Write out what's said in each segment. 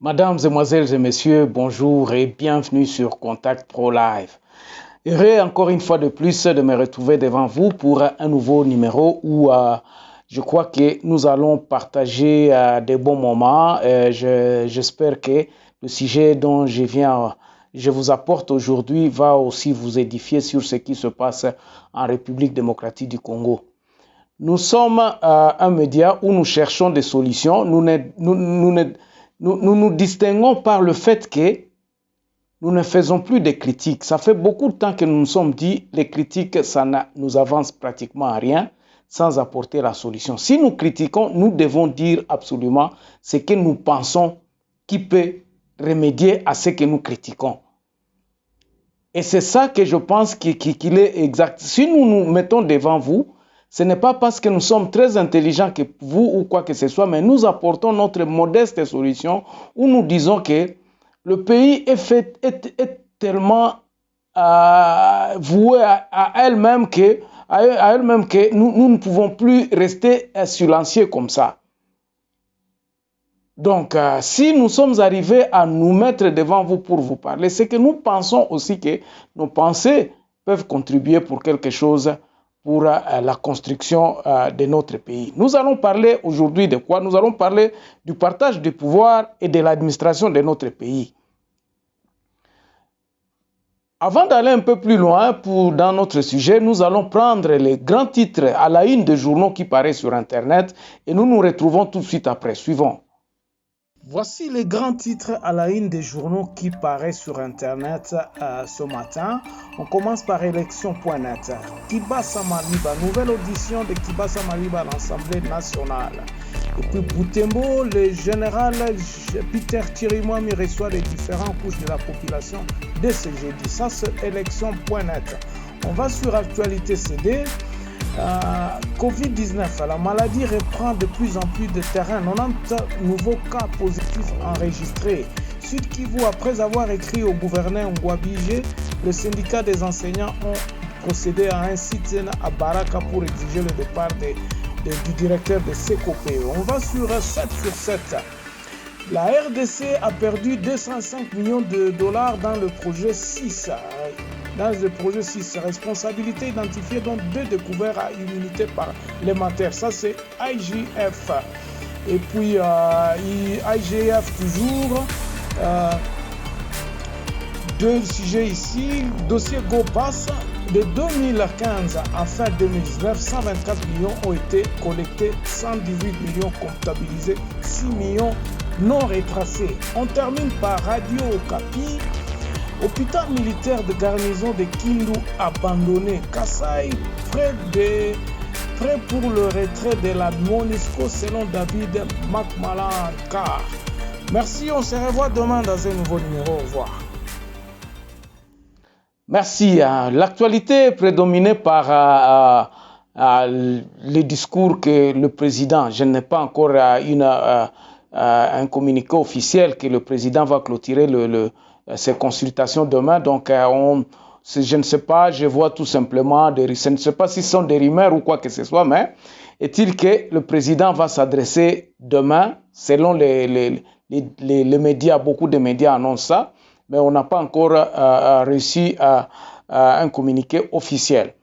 Mesdames, Mesdemoiselles et Messieurs, bonjour et bienvenue sur Contact Pro Live. Heureux encore une fois de plus de me retrouver devant vous pour un nouveau numéro où je crois que nous allons partager des bons moments. J'espère que le sujet dont je vous apporte aujourd'hui va aussi vous édifier sur ce qui se passe en République démocratique du Congo. Nous sommes un média où nous cherchons des solutions. Nous nous distinguons par le fait que nous ne faisons plus de critiques. Ça fait beaucoup de temps que nous nous sommes dit les critiques, ça nous avance pratiquement à rien sans apporter la solution. Si nous critiquons, nous devons dire absolument ce que nous pensons qui peut remédier à ce que nous critiquons. Et c'est ça que je pense qu'il est exact. Si nous nous mettons devant vous, ce n'est pas parce que nous sommes très intelligents que vous ou quoi que ce soit, mais nous apportons notre modeste solution où nous disons que le pays est tellement voué à elle-même que nous ne pouvons plus rester silencieux comme ça. Donc, si nous sommes arrivés à nous mettre devant vous pour vous parler, c'est que nous pensons aussi que nos pensées peuvent contribuer pour quelque chose pour la construction de notre pays. Nous allons parler aujourd'hui de quoi? Nous allons parler du partage du pouvoir et de l'administration de notre pays. Avant d'aller un peu plus loin dans notre sujet, nous allons prendre les grands titres à la une des journaux qui paraissent sur Internet et nous nous retrouvons tout de suite après. Suivons. Voici les grands titres à la une des journaux qui paraissent sur Internet ce matin. On commence par élection.net. Kibasa Maliba, nouvelle audition de Kibasa Maliba à l'Assemblée nationale. Et puis Boutembo, le général Peter Chirimwami reçoit les différentes couches de la population dès ce jeudi. Ça, c'est élection.net. On va sur Actualité CD. Covid-19, la maladie reprend de plus en plus de terrain. 90 nouveaux cas positifs enregistrés. Sud Kivu, après avoir écrit au gouverneur Ngouabige, le syndicat des enseignants ont procédé à un sit-in à Baraka pour exiger le départ du directeur de Secope. On va sur 7 sur 7. La RDC a perdu 205 millions de dollars dans le projet 6. Dans le projet 6, responsabilité identifiée, donc 2 découverts à immunité parlementaire. Ça, c'est IGF. Et puis, IGF toujours. 2 sujets ici. Dossier GoPass. De 2015 à fin 2019, 124 millions ont été collectés, 118 millions comptabilisés, 6 millions non retracés. On termine par Radio Okapi. Hôpital militaire de garnison de Kindu abandonné. Kasaï, prêt pour le retrait de la MONUSCO selon David Makmalankar. Merci, on se revoit demain dans un nouveau numéro. Au revoir. Merci. L'actualité est prédominée par les discours que le président, je n'ai pas encore un communiqué officiel que le président va clôturer ces consultations demain. Donc, je ne sais pas, je vois tout simplement, je ne sais pas si ce sont des rumeurs ou quoi que ce soit, mais est-il que le président va s'adresser demain, selon les médias, beaucoup de médias annoncent ça, mais on n'a pas encore reçu un communiqué officiel.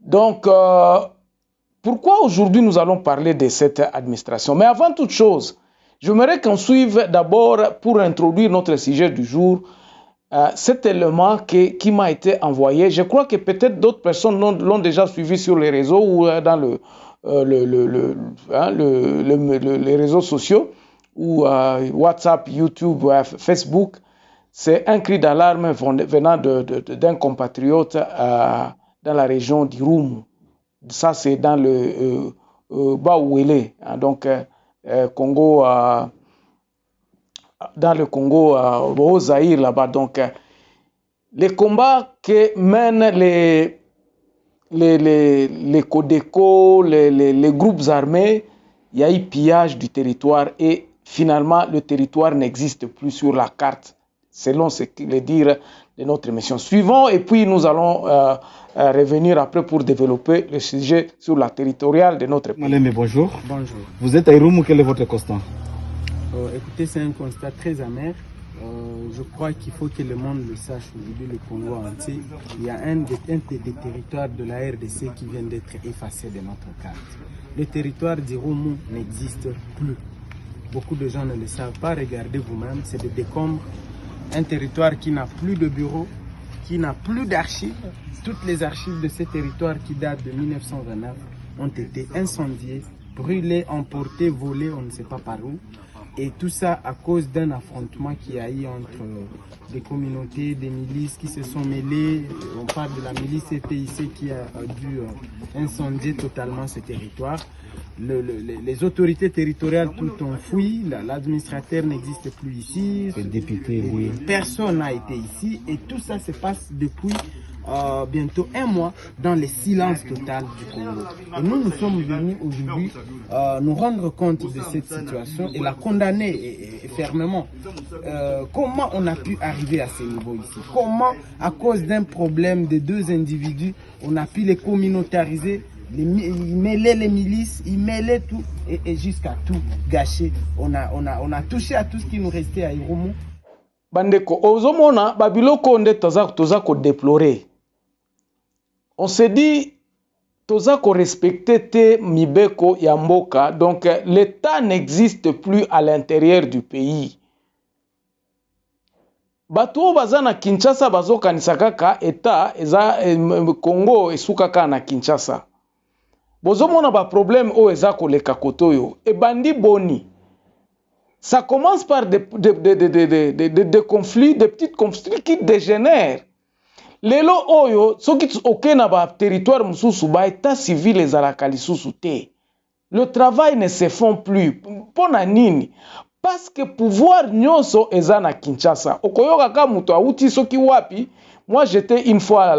Donc, pourquoi aujourd'hui nous allons parler de cette administration? Mais avant toute chose, j'aimerais qu'on suive d'abord, pour introduire notre sujet du jour, cet élément qui m'a été envoyé. Je crois que peut-être d'autres personnes l'ont déjà suivi sur les réseaux ou dans les réseaux sociaux, ou WhatsApp, YouTube, Facebook. C'est un cri d'alarme venant d'un compatriote dans la région d'Irumu. Ça, c'est dans le Baouélé, donc Congo, dans le Congo, au Zaïre, là-bas. Donc, les combats que mènent les Codeco, les groupes armés, il y a eu pillage du territoire et finalement, le territoire n'existe plus sur la carte, selon ce que les dires de notre mission. Suivons et puis nous allons revenir après pour développer le sujet sur la territoriale de notre pays. Maleme, bonjour. Bonjour. Vous êtes à Irumu, quel est votre constat? Écoutez, c'est un constat très amer. Je crois qu'il faut que le monde le sache aujourd'hui, le Congo entier. Il y a un des territoires de la RDC qui vient d'être effacé de notre carte. Le territoire d'Irumu n'existe plus. Beaucoup de gens ne le savent pas. Regardez vous-même, c'est des décombres. Un territoire qui n'a plus de bureau, qui n'a plus d'archives. Toutes les archives de ce territoire qui datent de 1929 ont été incendiées, brûlées, emportées, volées, on ne sait pas par où. Et tout ça à cause d'un affrontement qu'il y a eu entre des communautés, des milices qui se sont mêlées. On parle de la milice CPIC qui a dû incendier totalement ce territoire. Les autorités territoriales tout ont fui, l'administrateur n'existe plus ici, le député, oui. Personne n'a été ici et tout ça se passe depuis bientôt un mois dans le silence total du Congo. Et nous sommes venus aujourd'hui nous rendre compte de cette situation et la condamner et fermement. Comment on a pu arriver à ce niveau ici? Comment, à cause d'un problème de deux individus, on a pu les communautariser, ils mêlaient les milices, ils mêlaient tout et jusqu'à tout gâcher. On a touché à tout ce qui nous restait à Irumu. Bandeko, ozomona babiloko nde toza ko déplorer. On se dit toza ko respecter te mibeko ya mboka, donc l'État n'existe plus à l'intérieur du pays. Bato baza na Kinshasa bazokanisa kaka État eza Congo esukaka na Kinshasa. Bozomona ba problème o eza koleka kotoyo e bandi boni. Ça commence par des conflits, des petits conflits qui dégénèrent. Lelo oyo, soki okena ba territoire mususu ba état civil ezalaka lisusu te. Le travail ne se font plus. Pona nini? Parce que pouvoir nyonso eza na Kinshasa. Okoyoka ka muto auti soki wapi. Moi j'étais une fois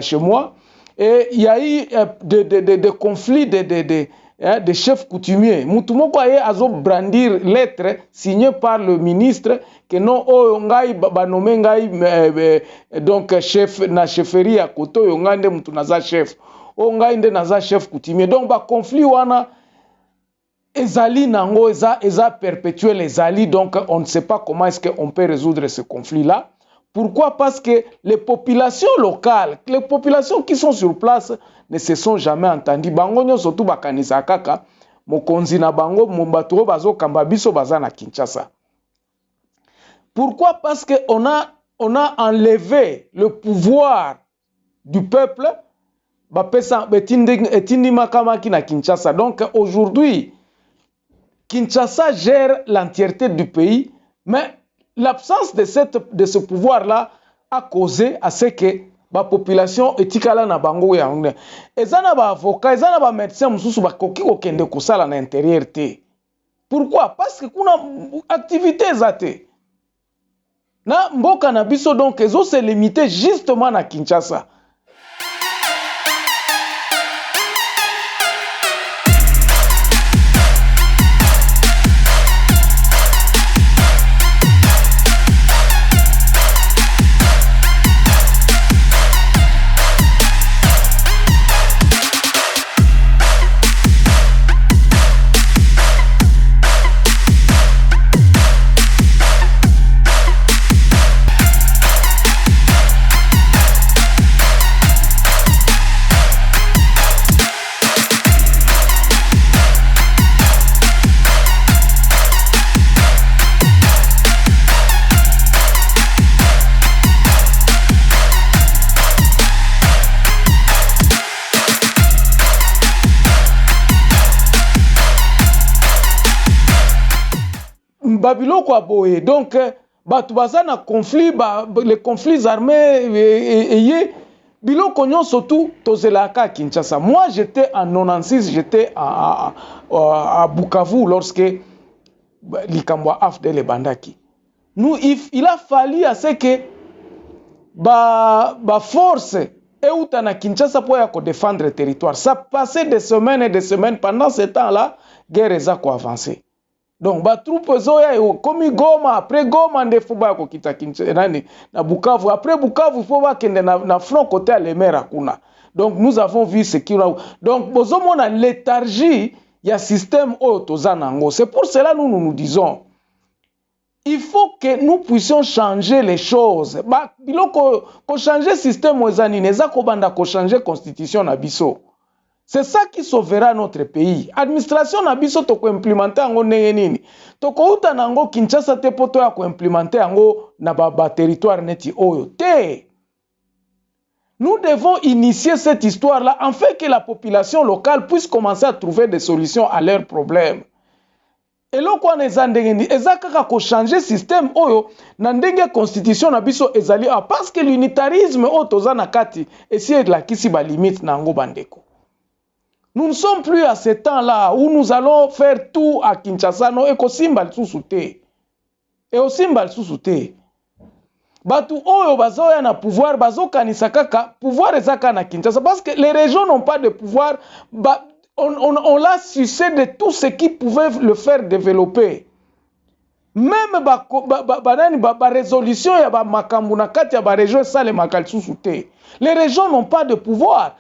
chez moi et il y a eu des conflits de chefs coutumiers. Mutumoko aye azo brandir lettre signée par le ministre que non o ngai banome ngai donc chef na chefferie ya koto yo ngande mutu naza chef o ngai nde naza chef coutumier. Donc ba conflit wana ezali nango eza perpétuel ezali, donc on ne sait pas comment est-ce qu'on peut résoudre ce conflit là. Pourquoi? Parce que les populations locales, les populations qui sont sur place ne se sont jamais entendues. Bango nyo surtout bakanisa kaka mokonzi na bango mbato bazo kamba biso baza na Kinshasa. Pourquoi? Parce que on a enlevé le pouvoir du peuple bapesa etindi makamaki na Kinshasa. Donc aujourd'hui Kinshasa gère l'entièreté du pays, mais l'absence de ce pouvoir-là a causé à ce que la population etikala na bango ya ngene. Ezana ba avocat, ezana ba médecin mususu bakoki kokende kosala na intérieur te. Pourquoi? Parce que kuna activité zate. Na mboka na biso donc ezo se limiter justement na Kinshasa. Babiloko aboye. Donc batu baza na conflit, les conflits armés biloko nyonso tout tozelaka Kinshasa. Moi j'étais en 96, j'étais à Bukavu lorsque Likambwa AFDL bandaki. Nous il a fallu à ce que ba force euta na Kinshasa pour ya ko défendre le territoire. Ça passait des semaines et des semaines. Pendant ce temps-là, guerre eza ko avancer. Donc ba troupe zoya komi Goma, après Goma ndefuba ko kita Kinshasa na Bukavu, après Bukavu faut ba kende na front côté à Lemera kuna. Donc nous avons vu ce qui là. Donc bozomona léthargie il y a système autozanango. C'est pour cela que nous disons, il faut que nous puissions changer les choses. Pour changer le système, il faut changer la constitution. C'est ça qui sauvera notre pays. Administration nabiso toko implémenter ango nini. Toko uta nango Kinshasa te poto ya ko implémenter ango na ba territoire neti oyo. Te. Nous devons initier cette histoire-là afin que la population locale puisse commencer à trouver des solutions à leurs problèmes. Et là, quoi nezandengeni, ezakaka ko changer système oyo na ndenge constitution nabiso ezali parce que l'unitarisme otoza na kati essayer de la kisi ba limite nango bandeko. Nous ne sommes plus à ce temps-là où nous allons faire tout à Kinshasa. Non, et kosimbal sous-souté. Et osimbal sous-souté. Batu oyo bazo ya na pouvoir, bazo kanisakaka, pouvoir ezaka na Kinshasa. Parce que les régions n'ont pas de pouvoir. On l'a sucé de tout ce qui pouvait le faire développer. Même résolution ya ba makambu na kati ya ba région ça les makal sous-souté. Les régions n'ont pas de pouvoir.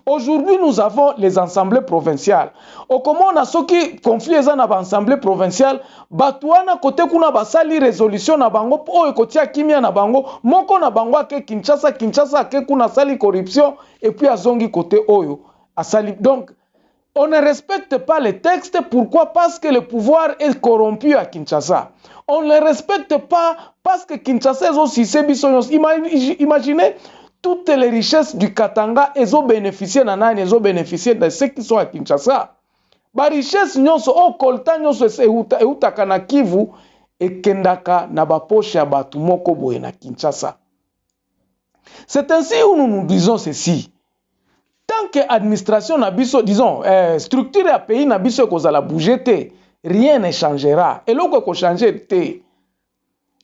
Aujourd'hui, nous avons les assemblées provinciales. Au comment on a ce qui conflit dans l'assemblée provinciale, Batouana côté kuna basali résolution na bango po ekotia kimia na bango moko na bango ke Kinshasa ke kuna sali corruption et puis azongi côté oyo asali. Donc on ne respecte pas les textes. Pourquoi? Parce que le pouvoir est corrompu à Kinshasa. On ne le respecte pas parce que Kinshasa est aussi sébisonos. Imaginez toutes les richesses du Katanga, elles ont bénéficié de ceux qui sont à Kinshasa. Ba richesse nyonso o kolta nyonso eutaka na Kivu et kendaka na ba poche ya batu moko boye na Kinshasa. C'est ainsi où nous nous disons ceci. Tant que l'administration n'a pas, disons, structure à pays n'a pas kozala bouger, rien ne changera. Et là, qu'on change,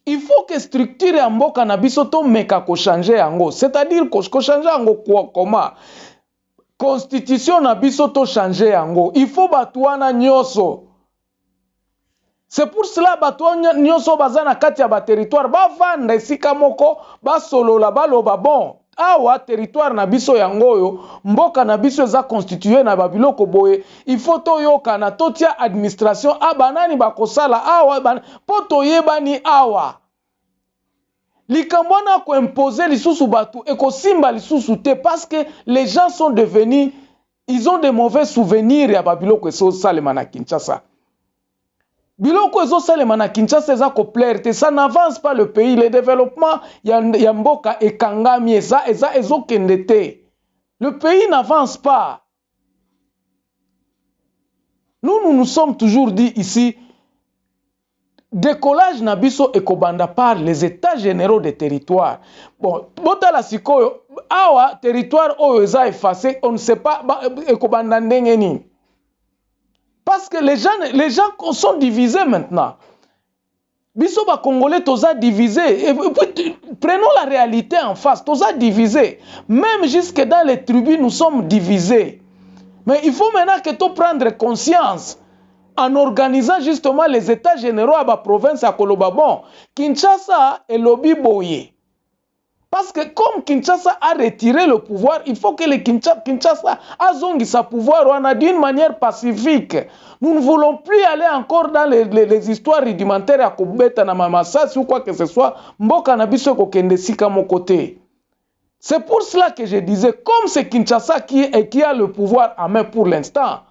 il faut que structure à mboka n'a pas to meka ko changer ango. C'est-à-dire ko changer ango quoi comment? Constitution n'a pas to changer ango. Il faut batuana nyoso. C'est pour cela batuana nyoso bazana kati ya ba territoire ba vanda esika moko ba solola ba loba bon. Awa territoire na biso yangoyo mboka na biso za constitué na babiloko boye il faut toyoka na totia administration abanani bakosala awa poto yebani awa likambona ko imposer lisusu batu ekosimba lisusu te parce que les gens sont devenus ils ont de mauvais souvenirs ya babiloko eso salema na Kinshasa. Biloko ezo salema na Kinshasa eza ko plaire te, ça n'avance pas le pays, le développement ya mboka ekangami eza ezo kende te. Le pays n'avance pas. Nous sommes toujours dit ici décollage na biso ekobanda par les états généraux des territoires. Bon, botala sikoyo awa territoire oyo eza effacé, on ne sait pas ekobanda ndenge nini. Parce que les gens sont divisés maintenant. Biso ba Congolais toza divisés. Et puis, prenons la réalité en face. Toza divisés. Même jusque dans les tribus, nous sommes divisés. Mais il faut maintenant que tu prendre conscience en organisant justement les états généraux à la province à Kolobabon. Kinshasa et Lobi Boye. Parce que comme Kinshasa a retiré le pouvoir, il faut que le Kinshasa a zongi sa pouvoir d'une manière pacifique. Nous ne voulons plus aller encore dans les histoires rudimentaires à Kobeta na Mamasasi ou quoi que ce soit. Mboka na biso kokende sika mon côté. C'est pour cela que je disais, comme c'est Kinshasa qui a le pouvoir en main pour l'instant,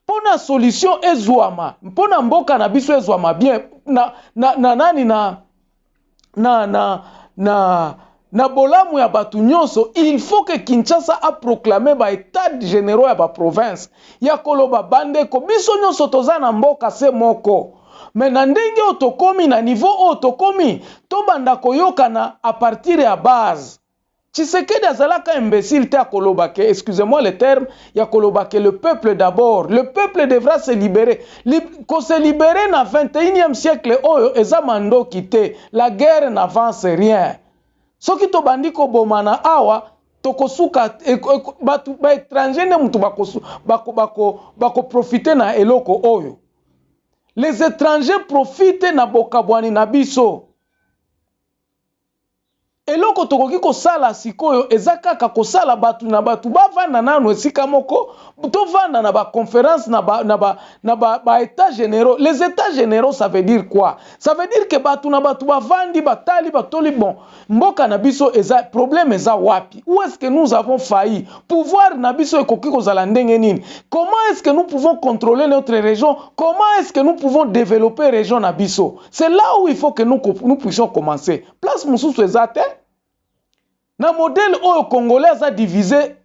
pour la solution ezouama, pour na mboka na biso ezouama bien, na bolamu ya batu nyonso, il faut que Kinshasa a proclamé ba état généraux ya ba province. Ya koloba bandeko biso nyonso toza na mboka se moko. Mais na ndenge otokomi na niveau otokomi, to banda koyokana à partir ya base. Tshisekedi azalaka imbécile te akoloba ke, excusez-moi le terme, ya koloba ke le peuple d'abord. Le peuple devra se libérer. Ko se libérer na 21e siècle oyo eza mandoki te. La guerre n'avance rien. Soki to bandi ko bomana awa tokosuka ba étranger ne mutu bako profiter na eloko oyo. Les étrangers profitent na bokabwani na biso. eloko tokoki kosala sikoyo eza kaka kosala batu na batu bavanda nano esika moko tovanda na baconférence na ba états généraux. Les états généraux ça veut dire quoi? Ça veut dire que batu na batu bavandi batali batoli bon mboka na biso eza problème eza wapi? Où est-ce que nous avons failli? Pouvoir na biso ekoki kozala ndenge nini? Comment est-ce que nous pouvons contrôler notre région? Comment est-ce que nous pouvons développer région na biso? C'est là où il faut que nous puissions commencer. Place mususu eza te. Na modèle oyo congolais aza divisé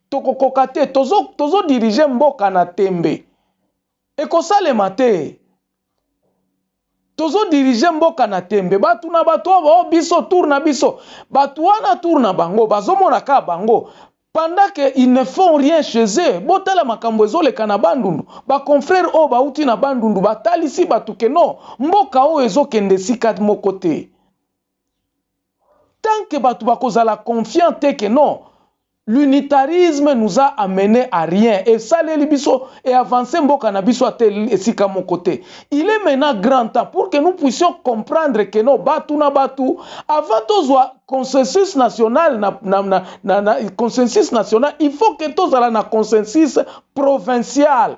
tokokoka te tozo diriger mboka na tembe ekosalema te. Tozo diriger mboka na tembe batu na batu oyo biso tour na biso batu wana tour na bango bazomona ka bango pendant que ils ne font rien chez eux. Botala makambo ezoleka na bandundu ba confrère oyo bauti na bandundu batalisi batu ke no mboka oyo ezokende sika moko te. Tant que batu bakozala confiant que non, l'unitarisme nous a amené à rien. Et ça, les biso et avancer mboka na biso atel esika mon côté. Il est maintenant grand temps pour que nous puissions comprendre que non, batu na batu, avant tozwa consensus national consensus national, il faut que tozala na consensus provincial.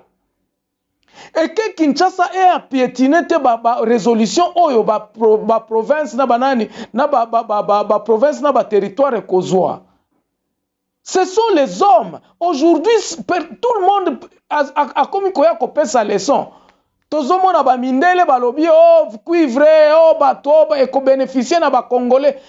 Et que Kinshasa ait à piétiner te ba résolution oyo ba province na banani na ba province na ba territoire kozwa. Ce sont les hommes. Aujourd'hui, tout le monde a commis koya kopesa leçon. Tozomona ba mindele ba lobi oh cuivre oh bato et ko bénéficier na ba congolais.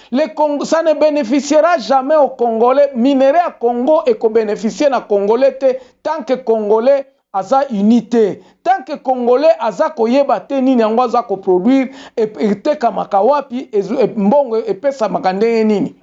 Ça ne bénéficiera jamais aux congolais. Minerai à Congo et ko bénéficier na congolais te tant que congolais aza unité. Tant que congolais aza koyeba te nini yango aza ko produire et te kamaka wapi mbongo et pesa makandenge nini.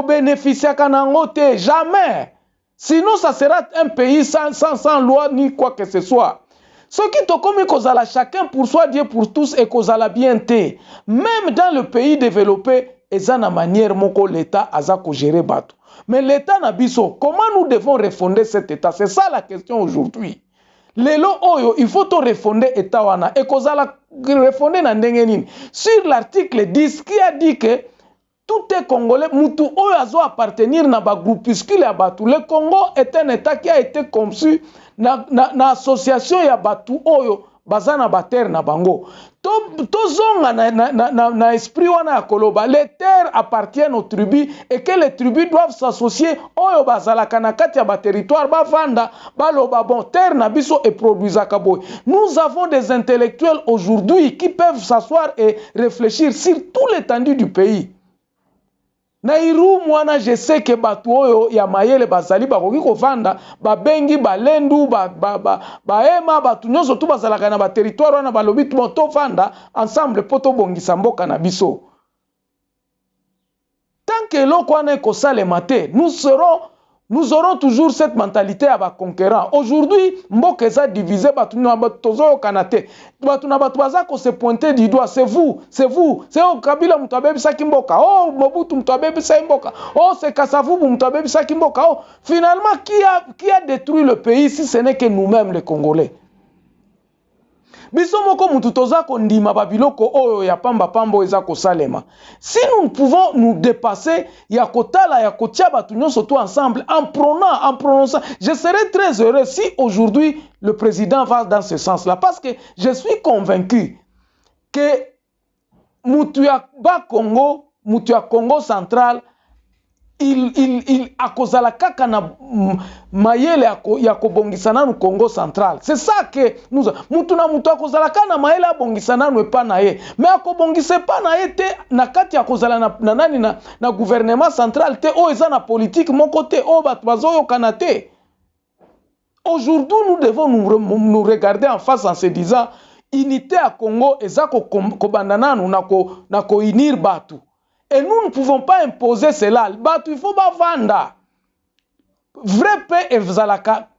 Bénéficier kanangote jamais. Sinon ça sera un pays sans loi ni quoi que ce soit. Ce qui te comme kozala chacun pour soi Dieu pour tous et kozala bien te. Même dans le pays développé, eza na manière moko l'état aza ko gérer bato. Mais l'état na biso, comment nous devons refonder cet état? C'est ça la question aujourd'hui. Lelo oyo, il faut to refonder état wana et kozala refonder na ndenge nini. Sur l'article 10 qui a dit que tout est congolais, mutu oyo azo appartenir na ba groupuscule ya batu. Le Congo est un état qui a été conçu na association ya batu oyo bazana ba terre na bango. Tozonga na esprit wana ya koloba. Les terres appartiennent aux tribus et que les tribus doivent s'associer oyo bazalaka na kati ya ba territoire ba vanda baloba bon terre na biso et produisaka boy. Nous avons des intellectuels aujourd'hui qui peuvent s'asseoir et réfléchir sur tout l'étendue du pays. Nairu mwana je sais que batu oyo ya mayele bazali bakoki kovanda babengi balendu baema batu nyonso tu bazalaka na ba territoire wana balobi tu to vanda ensemble poto bongisa mboka na biso. Tant que l'on connaît que ça les maté, nous serons Nous aurons toujours cette mentalité à conquérant. Aujourd'hui, Mboka est divisé, se pointer du doigt. C'est vous. C'est au Kabila Mutabebi Sakimboka. Oh, Mobutu Mutabebi Sakimboka. Oh, c'est Kassavou Mutabebi Sakimboka. Oh, finalement, qui a détruit le pays si ce n'est que nous-mêmes, les Congolais? Biso moko mutu toza kondima babiloko oyo ya pamba pambo eza kosalema. Si nous pouvons nous dépasser ya kotala ya kotia batu nyonso tout ensemble en prononçant, je serais très heureux si aujourd'hui le président va dans ce sens-là parce que je suis convaincu que mutu ya Congo, mutu ya Congo central il akozala kaka na mayele ya kobongisana no Congo central. C'est ça que nous mutu na mutu akozala kana mayele abongisana no epa na ye. Mais akobongise pa na ye te na kati akozala na nani na gouvernement central te o eza na politique mon côté o bat bazoyo kanate. Aujourd'hui nous devons nous regarder en face en se disant unité à Congo eza ko bandana no na ko unir batu. Et nous ne pouvons pas imposer cela. Il faut pas vendre. Vrai paix et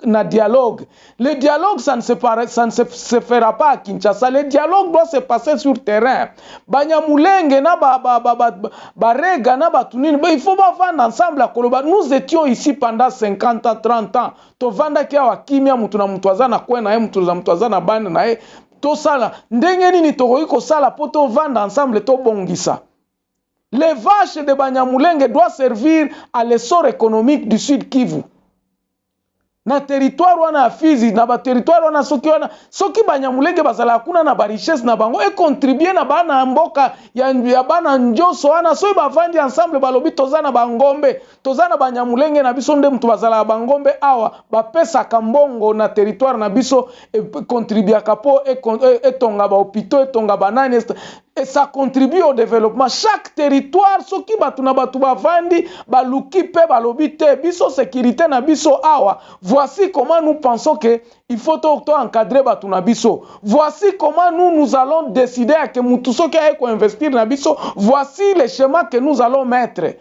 na dialogue. Le dialogue, ça ne se fera pas à Kinshasa. Le dialogue doit se passer sur terrain. Banyamulenge na barega na batunini. Il faut pas vendre ensemble à Koloba. Nous étions ici pendant 50 ans, 30 ans. To vanda kia wa kimia mutu na mutwaza na kwe na ye mutu na mutwaza na bande na ye. To sala. Ndenge nini to ko sala po to vanda ensemble to bongisa. Les vaches de Banyamulenge doivent servir à l'essor économique du Sud Kivu. Na territoire wana Fizi, na ba territoire wana soki Banyamulenge bazala kuna na ba richesse na bango et contribuer na bana mboka ya bana njoso wana so bavandi ensemble balobi tozana bangombe, tozana Banyamulenge na biso nde mutu bazala bangombe awa ba pesa kambongo na territoire na biso contribuer kapo et tonga ba hôpitaux et tonga banani. Et ça contribue au développement. Chaque territoire, ce qui batuna batuba vandi, baluki pe balobite, biso sécurité na biso awa. Voici comment nous pensons que il faut encadrer batuna biso. Voici comment nous allons décider à que mutuso qui a investir na biso. Voici les schémas que nous allons mettre.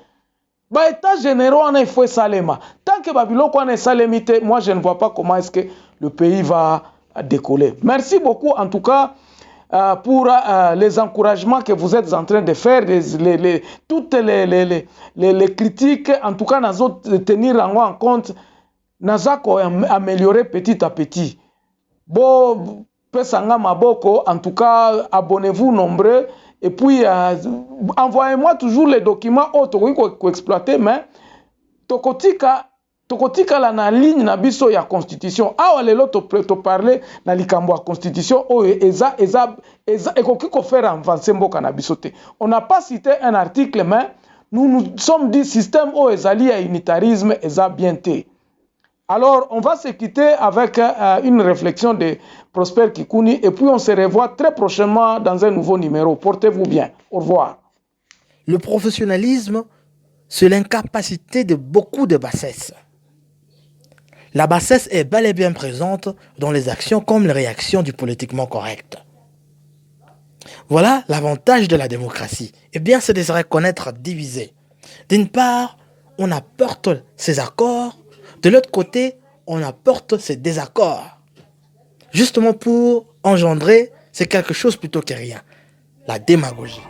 Ba état généraux en faut salema. Tant que babiloko en salemité, moi je ne vois pas comment est-ce que le pays va décoller. Merci beaucoup en tout cas. Pour les encouragements que vous êtes en train de faire, toutes les critiques, en tout cas, nous tenir en compte, nous améliorer petit à petit. Bon, pesanga maboko, en tout cas, abonnez-vous nombreux et puis envoyez-moi toujours les documents autres qu'on exploiter, mais tokotika la na ligne na biso ya constitution awa lelo to parler na likambo ya constitution oyo eza ekoki ko faire avancer mboka na biso te. On n'a pas cité un article mais nous sommes dit système oyo ezali ya unitarisme eza bien te. Alors on va se quitter avec une réflexion de Prosper Kikuni et puis on se revoit très prochainement dans un nouveau numéro. Portez-vous bien. Au revoir. Le professionnalisme, c'est l'incapacité de beaucoup de bassesse. La bassesse est bel et bien présente dans les actions comme les réactions du politiquement correct. Voilà l'avantage de la démocratie. Eh bien, c'est de se reconnaître divisé. D'une part, on apporte ses accords. De l'autre côté, on apporte ses désaccords. Justement pour engendrer, c'est quelque chose plutôt que rien. La démagogie.